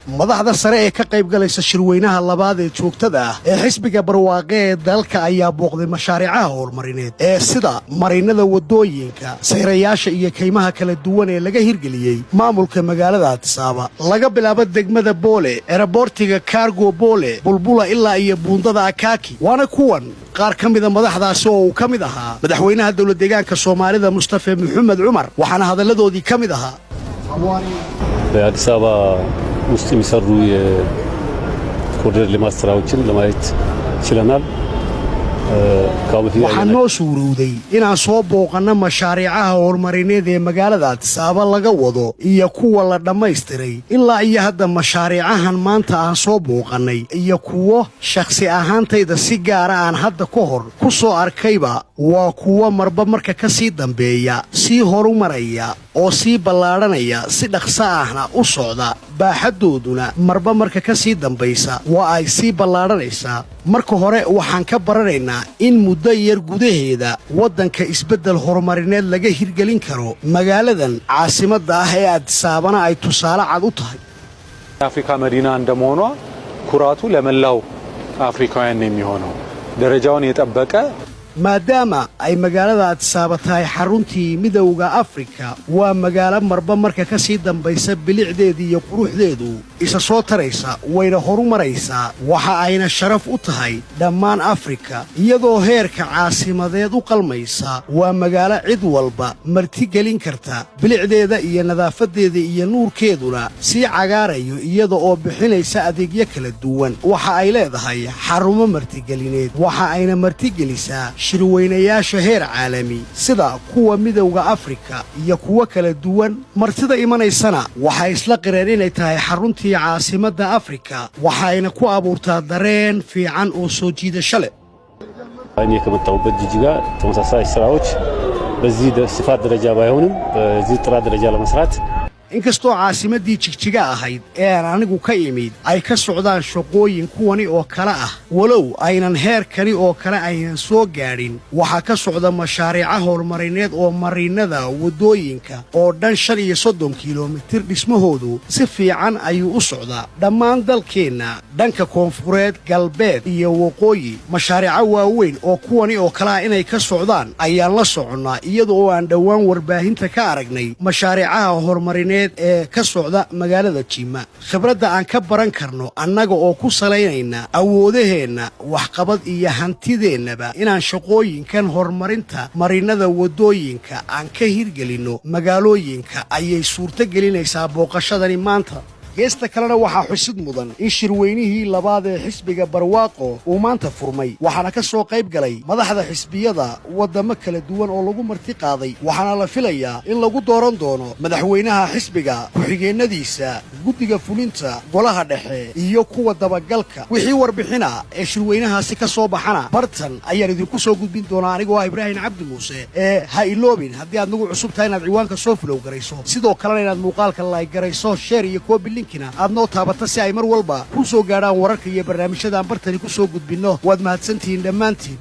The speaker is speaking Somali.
madaxda sare ee ka qayb galaysa shirweynaha labaad ee joogtada ah ee xisbiga barwaaqe ee dalka ayaa booqday mashaariicaha horumarineed ee sida marinnada waddooyinka sayrayaasha iyo kaymaha kala duwan ee laga hirgeliyey maamulka magaalada Addis-Ababa laga bilaabo degmada Boole eraboortiga Cargo Boole bulbula ilaa iyo buundada Akaki waana kuwan qaar ka mida madaxdaasi oo uu ka mid ahaa madaxweynaha dawlad deegaanka Soomaalida Mustafa Maxamed Umar waxaana hadaladoodii ka mid ahaa በአዲስ አበባ ውስጥ የሚሰሩ የኮሪደር ልማት ስራዎችን ለማየት ችለናል። waxaan noo suurowday inaan soo booqanno mashaariicaha horumarineed ee magaalada Addis-Ababa laga wado iyo kuwa la dhammaystiray ilaa iyo hadda mashaariicahan maanta aan soo booqannay iyo kuwo shakhsi ahaantayda si gaara aan hadda ka hor ku soo arkayba waa kuwo marba marka ka sii dambeeya sii horumaraya oo sii ballaadhanaya si dhaqso ahna u socda baaxaddooduna marba marka ka sii dambaysa waa ay sii ballaadhanaysaa marka hore waxaan ka baranaynaa in muddo yar gudaheeda waddanka isbeddel horumarineed laga hirgelin karo magaaladan caasimadda ah ee Addis-Ababana ay tusaale cad u tahay አፍሪካ መዲና እንደመሆኗ ኩራቱ ለመላው አፍሪካውያን ነው የሚሆነው ደረጃውን የጠበቀ maadaama ay magaalada Addis-Ababa tahay xaruntii midowga Afrika waa magaalo marba marka ka sii dambaysa bilicdeeda iyo quruxdeedu isa soo taraysa wayna horumaraysaa waxa ayna sharaf u tahay dhammaan Afrika iyadoo heerka caasimadeed u qalmaysa waa magaalo cid walba martigelin karta bilicdeeda iyo nadaafadeeda iyo nuurkeeduna sii cagaarayo iyada oo bixinaysa adeegyo kala duwan waxa ay leedahay xarumo martigelineed waxa ayna martigelisaa shirweynayaasha heer caalami sida kuwa midowga Afrika iyo kuwa kala duwan martida imanaysana waxa isla qireen inay tahay xaruntii caasimadda Afrika waxayna ku abuurtaa dareen fiican oo soo jiidasho leh ayni ከመጣሁበት ጅጅጋ ተመሳሳይ ስራዎች በዚህ ስፋት ደረጃ ባይሆንም በዚህ ጥራት ደረጃ ለመስራት inkastoo caasimaddii jigjiga ahayd ee aan anigu ka imid ay ka socdaan shaqooyin kuwani oo kale ah walow aynan heerkani oo kale aynan soo gaadhin waxaa ka socda mashaariica horumarineed oo marinnada waddooyinka oo dhan 35 kiiloomitir dhismahoodu si fiican ayuu u socdaa dhammaan dalkeenna dhanka koonfureed galbeed iyo waqooyi mashaariica waaweyn oo kuwani oo kale inay ka socdaan ayaan la soconnaa iyadoo aan dhowaan warbaahinta ka aragnay mashaariicaha horumarineed ee ka socda magaalada Jima khibradda aan ka baran karno annaga oo ku salaynayna awoodaheena waxqabad iyo hantideennaba inaan shaqooyinkan horumarinta marinnada waddooyinka aan ka hirgelino magaalooyinka ayay suurto gelinaysaa booqashadani maanta geesta kalena waxaa xusid mudan in shirweynihii labaad ee xisbiga barwaaqo uu maanta furmay waxaana ka soo qayb galay madaxda xisbiyada wadamo kala duwan oo lagu marti qaaday waxaana la filayaa in lagu dooran doono madaxweynaha xisbiga ku-xigeenadiisa guddiga fulinta golaha dhexe iyo kuwa dabagalka wixii warbixina ee shirweynahaasi ka soo baxana bartan ayaan idinku soo gudbin doonaa anigoo ah Ibraahim Cabdi Muuse ee ha iloobin haddii aad nagu cusub tahay inaad ciwaanka soo flow garayso sidoo kalena inaad muuqaalka like garayso share iyo copy aad noo taabata si ay mar walba ku soo gaadhaan wararka iyo barnaamijyada aan bartani ku soo gudbinno waad mahadsantihiin dhammaantiin